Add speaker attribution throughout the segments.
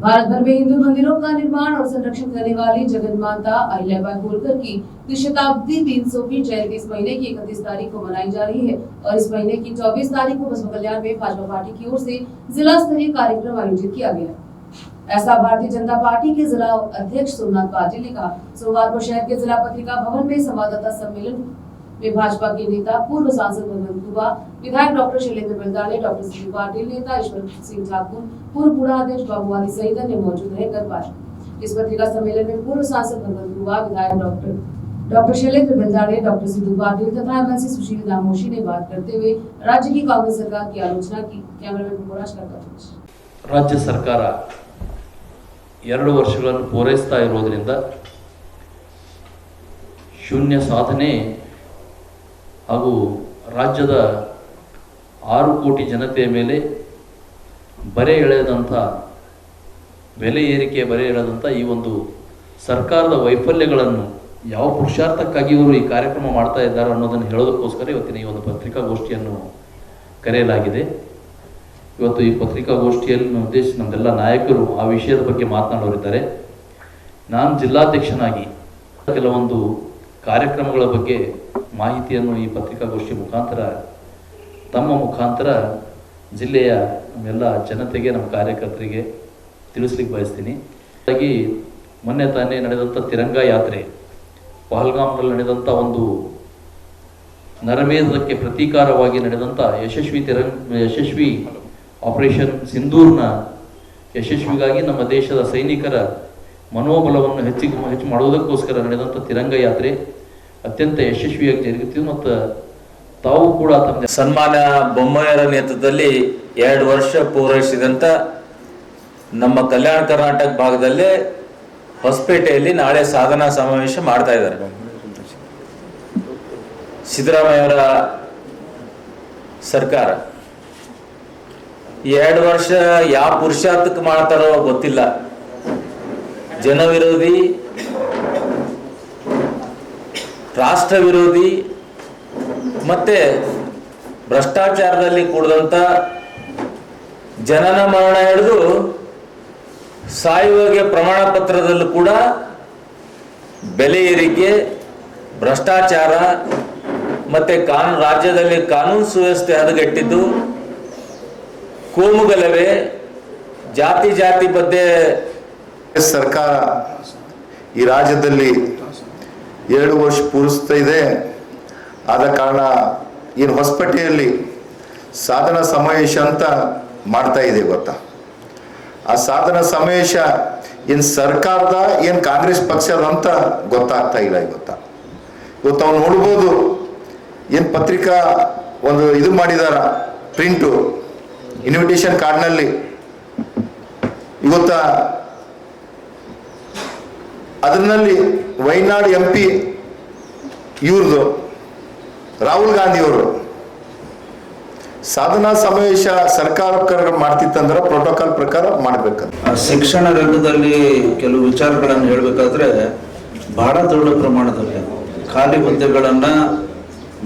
Speaker 1: भारत भर में हिंदू मंदिरों का निर्माण और संरक्षण करने वाली जगत माता अहिल्याबाई होलकर की शताब्दी 300वीं जयंती इस महीने की 31 तारीख को मनाई जा रही है और इस महीने की 24 तारीख को बसवा कल्याण में भाजपा पार्टी की ओर से जिला स्तरीय कार्यक्रम आयोजित किया गया। ऐसा भारतीय जनता पार्टी के जिला अध्यक्ष सोमनाथ पाटिल ने कहा। सोमवार को शहर के जिला पत्रिका भवन में संवाददाता सम्मेलन में भाजपा के नेता पूर्व सांसद भगवंत दुबा, विधायक doctor Shailendra Beldale, doctor C Patil, नेता ईश्वर सिंह ठाकुर, पूर्व बूढ़ा अध्यक्ष बाबू वाली सहित अन्य मौजूद रहे। कर पाए इस पत्रिका सम्मेलन में पूर्व सांसद भगवंत दुबा, विधायक डॉक्टर शैलेंद्र बिलदाले, डॉक्टर सिद्धू पाटिल तथा एमएलसी सुशील दामोशी ने बात करते हुए राज्य की कांग्रेस सरकार की आलोचना की। कैमरामैन
Speaker 2: राज्य सरकार 2 ವರ್ಷಗಳನ್ನು ಪೂರೈಸ್ತಾ ಇರೋದ್ರಿಂದ ಶೂನ್ಯ ಸಾಧನೆ ಹಾಗೂ ರಾಜ್ಯದ 6 ಕೋಟಿ ಜನತೆಯ ಮೇಲೆ ಬರೆ ಎಳೆದಂಥ ಬೆಲೆ ಏರಿಕೆ ಬರೆ ಎಳೆದಂಥ ಈ ಒಂದು ಸರ್ಕಾರದ ವೈಫಲ್ಯಗಳನ್ನು ಯಾವ ಪುರುಷಾರ್ಥಕ್ಕಾಗಿ ಇವರು ಈ ಕಾರ್ಯಕ್ರಮ ಮಾಡ್ತಾ ಇದ್ದಾರೆ ಅನ್ನೋದನ್ನು ಹೇಳೋದಕ್ಕೋಸ್ಕರ ಇವತ್ತಿನ ಈ ಒಂದು ಪತ್ರಿಕಾಗೋಷ್ಠಿಯನ್ನು ಕರೆಯಲಾಗಿದೆ। ಇವತ್ತು ಈ ಪತ್ರಿಕಾಗೋಷ್ಠಿಯಲ್ಲಿ ಉದ್ದೇಶ ನಮ್ಮೆಲ್ಲ ನಾಯಕರು ಆ ವಿಷಯದ ಬಗ್ಗೆ ಮಾತನಾಡೋರಿದ್ದಾರೆ। ನಾನು ಜಿಲ್ಲಾಧ್ಯಕ್ಷನಾಗಿ ಕೆಲವೊಂದು ಕಾರ್ಯಕ್ರಮಗಳ ಬಗ್ಗೆ ಮಾಹಿತಿಯನ್ನು ಈ ಪತ್ರಿಕಾಗೋಷ್ಠಿ ಮುಖಾಂತರ ತಮ್ಮ ಮುಖಾಂತರ ಜಿಲ್ಲೆಯ ನಮ್ಮೆಲ್ಲ ಜನತೆಗೆ ನಮ್ಮ ಕಾರ್ಯಕರ್ತರಿಗೆ ತಿಳಿಸ್ಲಿಕ್ಕೆ ಬಯಸ್ತೀನಿ। ಹಾಗಾಗಿ ಮೊನ್ನೆ ತಾನೇ ನಡೆದಂಥ ತಿರಂಗಾ ಯಾತ್ರೆ, ಪಹಲ್ಗಾಮ್ನಲ್ಲಿ ನಡೆದಂಥ ಒಂದು ನರಮೇಧಕ್ಕೆ ಪ್ರತೀಕಾರವಾಗಿ ನಡೆದಂಥ ಯಶಸ್ವಿ ಆಪರೇಷನ್ ಸಿಂಧೂರ್ನ ಯಶಸ್ವಿಗಾಗಿ ನಮ್ಮ ದೇಶದ ಸೈನಿಕರ ಮನೋಬಲವನ್ನು ಹೆಚ್ಚು ಮಾಡುವುದಕ್ಕೋಸ್ಕರ ನಡೆದಂಥ ತಿರಂಗ ಯಾತ್ರೆ ಅತ್ಯಂತ ಯಶಸ್ವಿಯಾಗಿ ಜರುಗುತ್ತಿದೆ ಮತ್ತು ತಾವು ಕೂಡ ತಮ್ಮ
Speaker 3: ಸನ್ಮಾನ್ಯ ಬೊಮ್ಮಾಯಿಯವರ ನೇತೃತ್ವದಲ್ಲಿ 2 ವರ್ಷ ಪೂರೈಸಿದಂಥ ನಮ್ಮ ಕಲ್ಯಾಣ ಕರ್ನಾಟಕ ಭಾಗದಲ್ಲಿ ಹೊಸಪೇಟೆಯಲ್ಲಿ ನಾಳೆ ಸಾಧನಾ ಸಮಾವೇಶ ಮಾಡ್ತಾ ಇದ್ದಾರೆ। ಸಿದ್ದರಾಮಯ್ಯವರ ಸರ್ಕಾರ 2 ವರ್ಷ ಯಾವ ಪುರುಷಾರ್ಥಕ್ಕೆ ಮಾಡ್ತಾರೋ ಗೊತ್ತಿಲ್ಲ। ಜನ ವಿರೋಧಿ, ರಾಷ್ಟ್ರ ವಿರೋಧಿ ಮತ್ತೆ ಭ್ರಷ್ಟಾಚಾರದಲ್ಲಿ ಕೂಡಿದಂಥ ಜನನ ಮರಣ ಹಿಡಿದು ಸಾಯುವಾಗೆ ಪ್ರಮಾಣ ಪತ್ರದಲ್ಲೂ ಕೂಡ ಬೆಲೆ ಏರಿಕೆ, ಭ್ರಷ್ಟಾಚಾರ ಮತ್ತೆ ರಾಜ್ಯದಲ್ಲಿ ಕಾನೂನು ಸುವ್ಯವಸ್ಥೆ ಹದಗೆಟ್ಟಿದ್ದು, ಕೋಮುಗಲಭೆ, ಜಾತಿ ಬಗ್ಗೆ
Speaker 4: ಸರ್ಕಾರ ಈ ರಾಜ್ಯದಲ್ಲಿ 2 ವರ್ಷ ಪೂರೈಸ್ತಾ ಇದೆ। ಆದ ಕಾರಣ ಏನು ಹೊಸಪೇಟೆಯಲ್ಲಿ ಸಾಧನಾ ಸಮಾವೇಶ ಅಂತ ಮಾಡ್ತಾ ಇದೆ ಗೊತ್ತಾ? ಆ ಸಾಧನಾ ಸಮಾವೇಶ ಏನು ಸರ್ಕಾರದ ಏನು ಕಾಂಗ್ರೆಸ್ ಪಕ್ಷದ ಅಂತ ಗೊತ್ತಾಗ್ತಾ ಇಲ್ಲ ಗೊತ್ತಾ? ಇವತ್ತು ಅವ್ನು ನೋಡ್ಬೋದು, ಏನು ಪತ್ರಿಕಾ ಒಂದು ಇದು ಮಾಡಿದಾರ ಪ್ರಿಂಟು ಇನ್ವಿಟೇಷನ್ ಕಾರ್ಡ್ನಲ್ಲಿ ಇವತ್ತ ಅದರಲ್ಲಿ ವೈನಾಡ್ MP ಇವ್ರದು ರಾಹುಲ್ ಗಾಂಧಿ ಅವರು ಸಾಧನಾ ಸಮಾವೇಶ ಸರ್ಕಾರ ಮಾಡ್ತಿತ್ತಂದ್ರೆ ಪ್ರೋಟೋಕಾಲ್ ಪ್ರಕಾರ ಮಾಡ್ಬೇಕಂತ।
Speaker 5: ಶಿಕ್ಷಣ ರಂಗದಲ್ಲಿ ಕೆಲವು ವಿಚಾರಗಳನ್ನು ಹೇಳಬೇಕಾದ್ರೆ ಬಹಳ ದೊಡ್ಡ ಪ್ರಮಾಣದಲ್ಲಿ ಖಾಲಿ ಹುದ್ದೆಗಳನ್ನ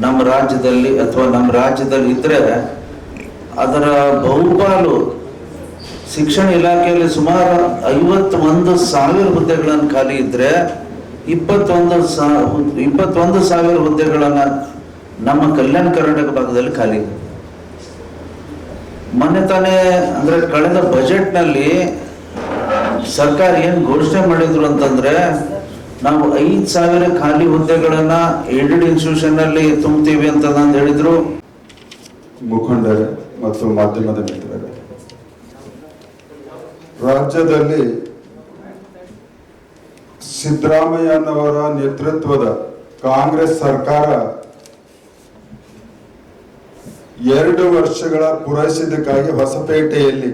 Speaker 5: ನಮ್ಮ ರಾಜ್ಯದಲ್ಲಿ ಅಥವಾ ನಮ್ಮ ರಾಜ್ಯದಲ್ಲಿ ಇದ್ರೆ ಅದರ ಬಹುಪಾಲು ಶಿಕ್ಷಣ ಇಲಾಖೆಯಲ್ಲಿ ಸುಮಾರು 51,000 ಹುದ್ದೆಗಳನ್ನು ಖಾಲಿ ಇದ್ರೆ 21,000 ಹುದ್ದೆಗಳನ್ನ ನಮ್ಮ ಕಲ್ಯಾಣ ಕರ್ನಾಟಕ ಭಾಗದಲ್ಲಿ ಖಾಲಿ ಇದೆ। ಮೊನ್ನೆ ತಾನೇ ಅಂದ್ರೆ ಕಳೆದ ಬಜೆಟ್ನಲ್ಲಿ ಸರ್ಕಾರ ಏನು ಘೋಷಣೆ ಮಾಡಿದ್ರು ಅಂತಂದ್ರೆ ನಾವು 5,000 ಖಾಲಿ ಹುದ್ದೆಗಳನ್ನ ಏಡೆಡ್ ಇನ್ಸ್ಟಿಟ್ಯೂಷನ್ ನಲ್ಲಿ ತುಂಬ್ತೀವಿ ಅಂತ ಹೇಳಿದ್ರು।
Speaker 6: ಮುಖಂಡರೇ ಮತ್ತು ಮಾಧ್ಯಮದ ಮಿತ್ರರೇ, ರಾಜ್ಯದಲ್ಲಿ ಸಿದ್ದರಾಮಯ್ಯನವರ ನೇತೃತ್ವದ ಕಾಂಗ್ರೆಸ್ ಸರ್ಕಾರ 2 ವರ್ಷಗಳ ಪೂರೈಸಿದ್ದಕ್ಕಾಗಿ ಹೊಸಪೇಟೆಯಲ್ಲಿ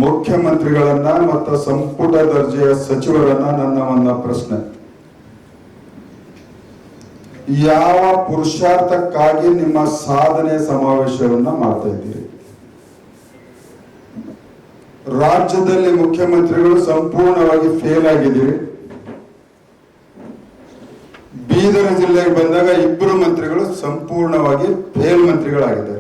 Speaker 6: ಮುಖ್ಯಮಂತ್ರಿಗಳನ್ನ ಮತ್ತು ಸಂಪುಟ ದರ್ಜೆಯ ಸಚಿವರನ್ನ ನನ್ನ ಪ್ರಶ್ನೆ, ಯಾವ ಪುರುಷಾರ್ಥಕ್ಕಾಗಿ ನಿಮ್ಮ ಸಾಧನೆ ಸಮಾವೇಶವನ್ನ ಮಾಡ್ತಾ ಇದ್ದೀರಿ? ರಾಜ್ಯದಲ್ಲಿ ಮುಖ್ಯಮಂತ್ರಿಗಳು ಸಂಪೂರ್ಣವಾಗಿ ಫೇಲ್ ಆಗಿದ್ದೀರಿ। ಬೀದರ್ ಜಿಲ್ಲೆಗೆ ಬಂದಾಗ 2 ಮಂತ್ರಿಗಳು ಸಂಪೂರ್ಣವಾಗಿ ಫೇಲ್ ಮಂತ್ರಿಗಳಾಗಿದ್ದಾರೆ।